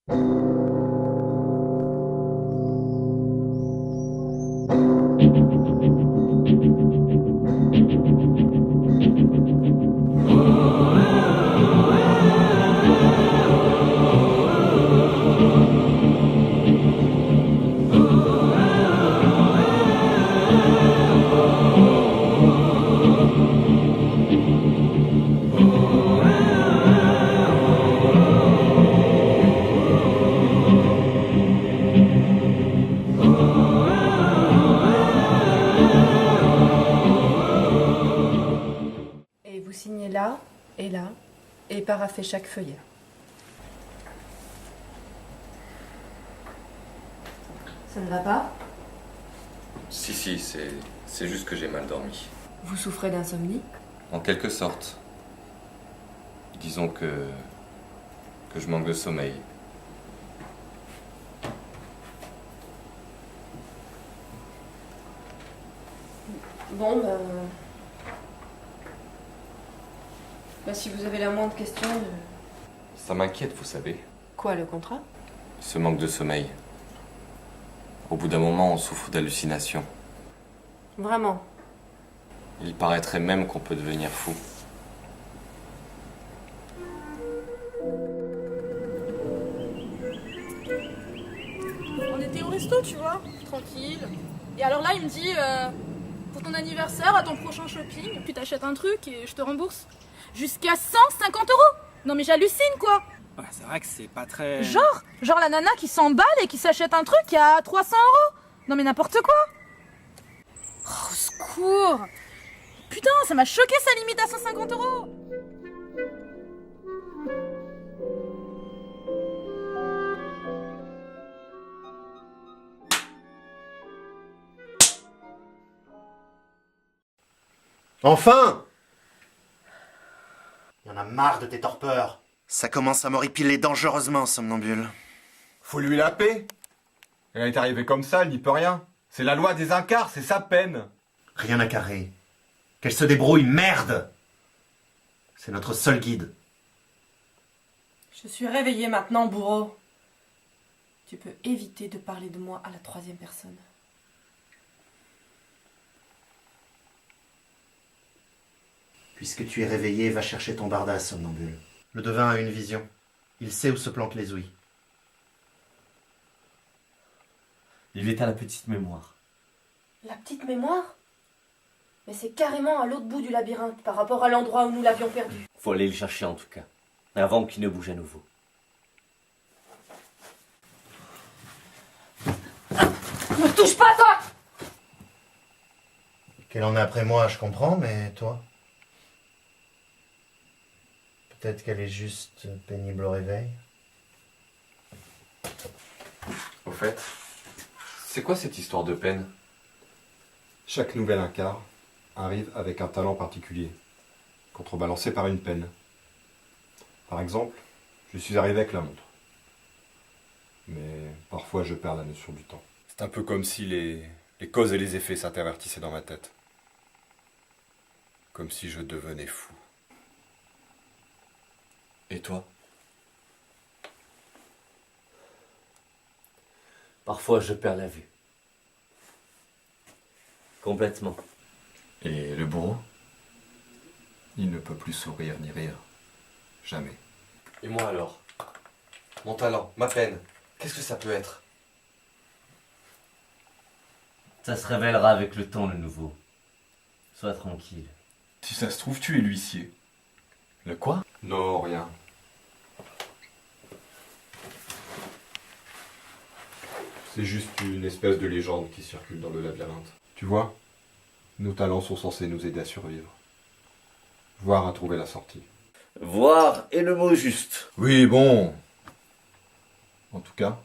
Et vous signez là, et paraphez chaque feuillet. Ça ne va pas? Si, c'est juste que j'ai mal dormi. Vous souffrez d'insomnie? En quelque sorte. Disons que je manque de sommeil. Bon, si vous avez la moindre question... Ça m'inquiète, vous savez. Quoi, le contrat? Ce manque de sommeil. Au bout d'un moment, on souffre d'hallucinations. Vraiment? Il paraîtrait même qu'on peut devenir fou. On était au resto, tu vois, tranquille. Et alors là, il me dit, pour ton anniversaire, à ton prochain shopping, tu t'achètes un truc et je te rembourse. Jusqu'à 150 €. Non mais j'hallucine, quoi. Ouais, c'est vrai que c'est pas très... Genre la nana qui s'emballe et qui s'achète un truc à 300 €. Non mais n'importe quoi. Oh, au secours. Putain, ça m'a choqué sa limite à 150 €. Enfin! Il y en a marre de tes torpeurs. Ça commence à m'horripiler dangereusement, somnambule. Faut lui la paix. Elle est arrivée comme ça, elle n'y peut rien. C'est la loi des incarts, c'est sa peine. Rien à carrer. Qu'elle se débrouille, merde! C'est notre seul guide. Je suis réveillée maintenant, bourreau. Tu peux éviter de parler de moi à la troisième personne. Puisque tu es réveillé, va chercher ton bardas, somnambule. Le devin a une vision. Il sait où se planquent les ouïes. Il est à la petite mémoire. La petite mémoire? Mais c'est carrément à l'autre bout du labyrinthe par rapport à l'endroit où nous l'avions perdu. Faut aller le chercher en tout cas, avant qu'il ne bouge à nouveau. Me touche pas, toi! Qu'elle en est après moi, je comprends, mais toi? Peut-être qu'elle est juste pénible au réveil. Au fait, c'est quoi cette histoire de peine? Chaque nouvel incar arrive avec un talent particulier, contrebalancé par une peine. Par exemple, je suis arrivé avec la montre. Mais parfois je perds la notion du temps. C'est un peu comme si les causes et les effets s'intervertissaient dans ma tête. Comme si je devenais fou. Et toi? Parfois je perds la vue. Complètement. Et le bourreau? Il ne peut plus sourire ni rire. Jamais. Et moi alors? Mon talent, ma peine, qu'est-ce que ça peut être? Ça se révélera avec le temps, le nouveau. Sois tranquille. Si ça se trouve, tu es l'huissier. Le quoi? Non, rien. C'est juste une espèce de légende qui circule dans le labyrinthe. Tu vois, nos talents sont censés nous aider à survivre. Voire à trouver la sortie. Voir est le mot juste. Oui, bon. En tout cas,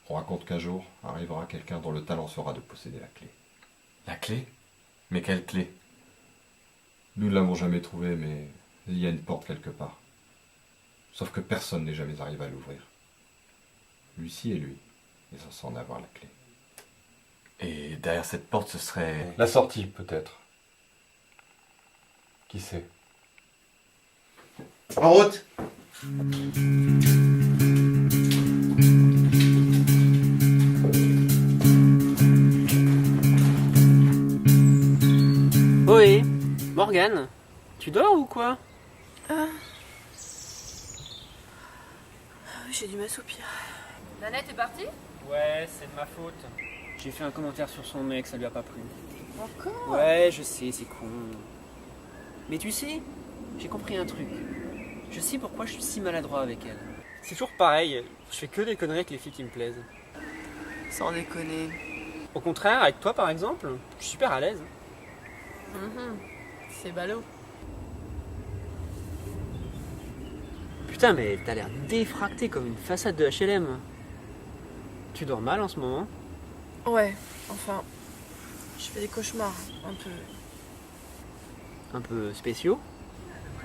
on raconte qu'un jour arrivera quelqu'un dont le talent sera de posséder la clé. La clé? Mais quelle clé? Nous ne l'avons jamais trouvée, mais il y a une porte quelque part. Sauf que personne n'est jamais arrivé à l'ouvrir. L'huissier et lui est censé en avoir la clé. Et derrière cette porte, ce serait... La sortie, peut-être. Qui sait? En route! Morgane, tu dors ou quoi? J'ai dû m'assoupir. Nanette est partie? Ouais, c'est de ma faute. J'ai fait un commentaire sur son mec, ça lui a pas plu. Encore? Ouais, je sais, c'est con. Mais tu sais, j'ai compris un truc. Je sais pourquoi je suis si maladroit avec elle. C'est toujours pareil, je fais que des conneries avec les filles qui me plaisent. Sans déconner. Au contraire, avec toi par exemple, je suis super à l'aise. C'est ballot. Putain, mais t'as l'air défracté comme une façade de HLM. Tu dors mal en ce moment? Ouais, enfin, je fais des cauchemars, Un peu spéciaux?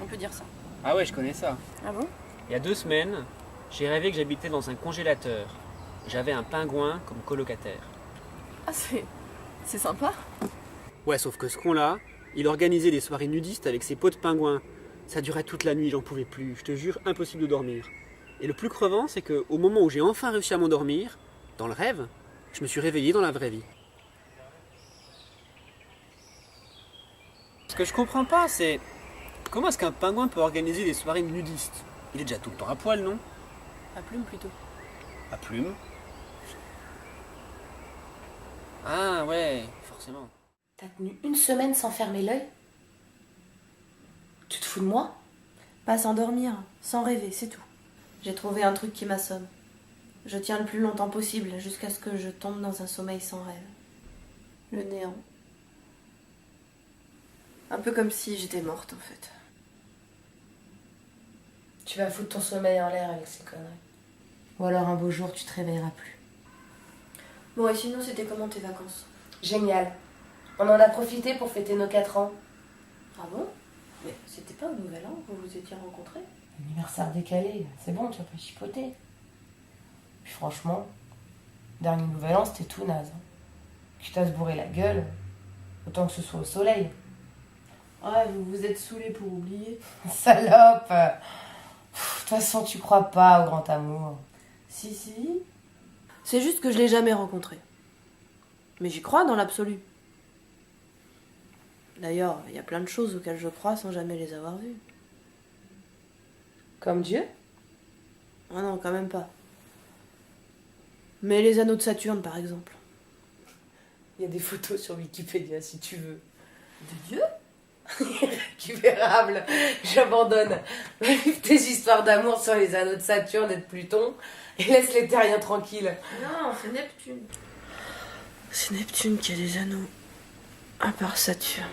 on peut dire ça. Ah ouais, je connais ça. Ah bon? Il y a 2 semaines, j'ai rêvé que j'habitais dans un congélateur. J'avais un pingouin comme colocataire. Ah, c'est sympa. Ouais, sauf que ce con-là, il organisait des soirées nudistes avec ses potes pingouins. Ça durait toute la nuit, j'en pouvais plus. Je te jure, impossible de dormir. Et le plus crevant, c'est qu'au moment où j'ai enfin réussi à m'endormir, dans le rêve, je me suis réveillé dans la vraie vie. Ce que je comprends pas, c'est comment est-ce qu'un pingouin peut organiser des soirées nudistes? Il est déjà tout le temps à poil, non? À plume plutôt. À plume? Ah ouais, forcément. T'as tenu une semaine sans fermer l'œil? Tu te fous de moi? Pas sans dormir, sans rêver, c'est tout. J'ai trouvé un truc qui m'assomme. Je tiens le plus longtemps possible jusqu'à ce que je tombe dans un sommeil sans rêve. Le néant. Un peu comme si j'étais morte en fait. Tu vas foutre ton sommeil en l'air avec ces conneries. Ou alors un beau jour, tu te réveilleras plus. Bon, et sinon, c'était comment tes vacances? Génial. On en a profité pour fêter nos 4 ans. Ah bon? Mais c'était pas au Nouvel An que vous vous étiez rencontrés? Anniversaire décalé, c'est bon, tu vas pas chipoter. Puis franchement, dernier Nouvel An, c'était tout naze. Quitte à se bourrer la gueule, autant que ce soit au soleil. Ouais, vous vous êtes saoulés pour oublier. Salope! De toute façon, tu crois pas au grand amour. Si. C'est juste que je l'ai jamais rencontré. Mais j'y crois dans l'absolu. D'ailleurs, il y a plein de choses auxquelles je crois sans jamais les avoir vues. Comme Dieu? Ah non, quand même pas. Mais les anneaux de Saturne, par exemple. Il y a des photos sur Wikipédia si tu veux. De Dieu? Irrécupérable, j'abandonne. Va vivre tes histoires d'amour sur les anneaux de Saturne et de Pluton et laisse les terriens tranquilles. Non, c'est Neptune. C'est Neptune qui a des anneaux. À part Saturne.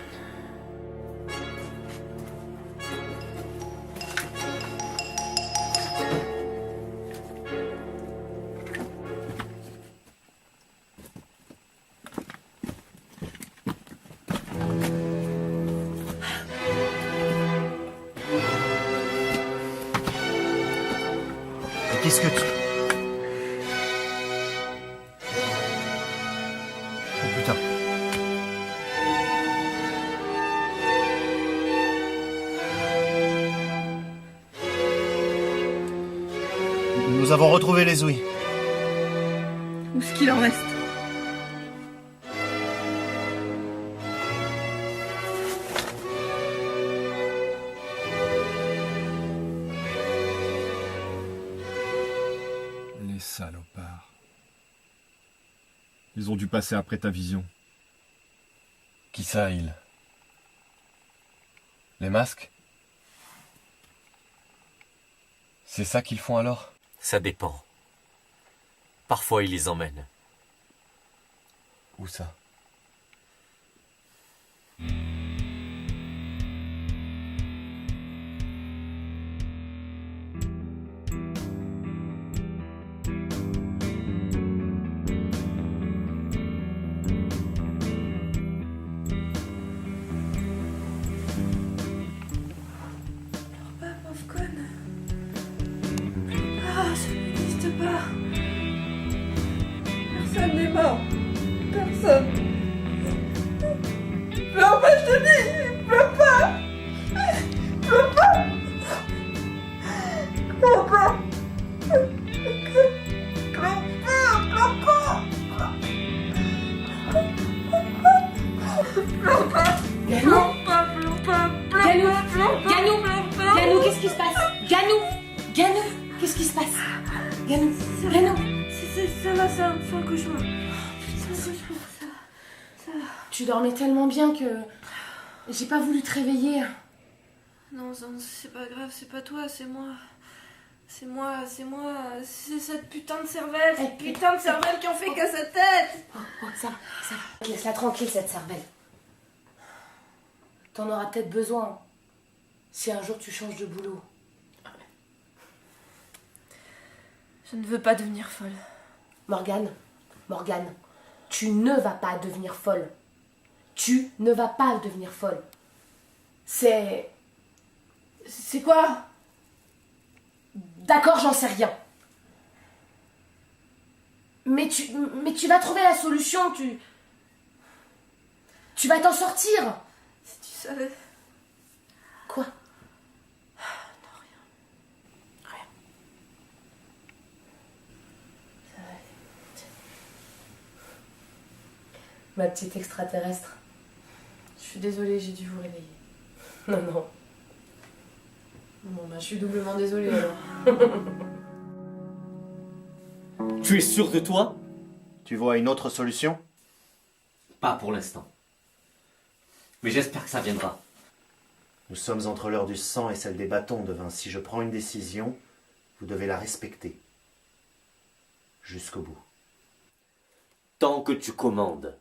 Qu'est-ce que tu... Oh putain. Nous avons retrouvé les ouïes. Où est-ce qu'il en reste? Les salopards. Ils ont dû passer après ta vision. Qui ça, ils? Les masques? C'est ça qu'ils font alors? Ça dépend. Parfois, ils les emmènent. Où ça? Pauvre conne. Ah, ça n'existe pas. Personne n'est mort. Personne. Yannou, Ça va, c'est un cauchemar. tu dormais tellement bien que j'ai pas voulu te réveiller. Non, c'est pas grave, c'est pas toi, c'est moi. C'est moi. C'est cette putain de cervelle. Cette putain de cervelle qui en fait qu'à sa tête. Oh, ça va. Laisse-la tranquille, cette cervelle. T'en auras peut-être besoin si un jour tu changes de boulot. Je ne veux pas devenir folle. Morgane, tu ne vas pas devenir folle. Tu ne vas pas devenir folle. C'est quoi? D'accord, j'en sais rien. Mais tu vas trouver la solution, tu vas t'en sortir. Si tu savais. Quoi? Non, rien. Ça va aller. Ma petite extraterrestre. Je suis désolée, j'ai dû vous réveiller. Non. Bon, bah, je suis doublement désolée alors. Tu es sûr de toi? Tu vois une autre solution? Pas pour l'instant. Mais j'espère que ça viendra. Nous sommes entre l'heure du sang et celle des bâtons, Devin. Si je prends une décision, vous devez la respecter. Jusqu'au bout. Tant que tu commandes.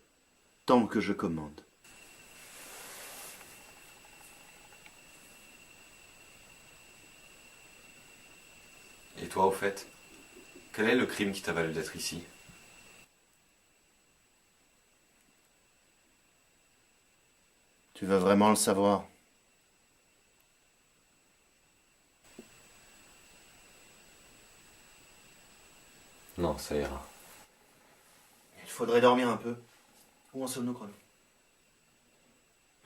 Tant que je commande. Et toi, au fait, quel est le crime qui t'a valu d'être ici? Tu veux vraiment le savoir? Non, ça ira. Il faudrait dormir un peu. Où en sommes-nous, Chrono?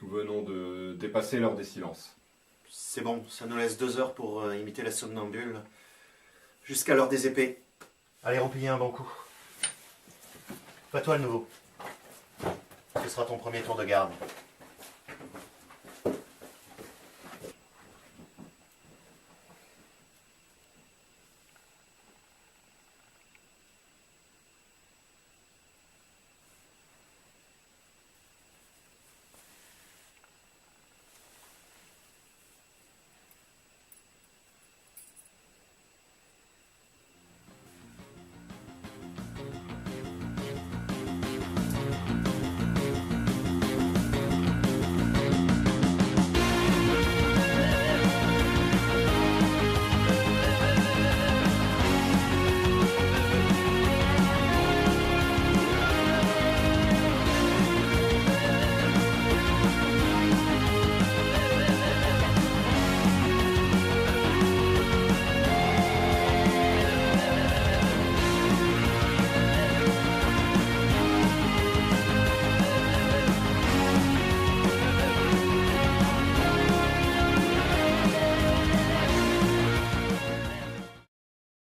Nous venons de dépasser l'heure des silences. C'est bon, ça nous laisse 2 heures pour imiter la somnambule. Jusqu'à l'heure des épées. Allez, repliez un bon coup. Pas toi le nouveau. Ce sera ton premier tour de garde.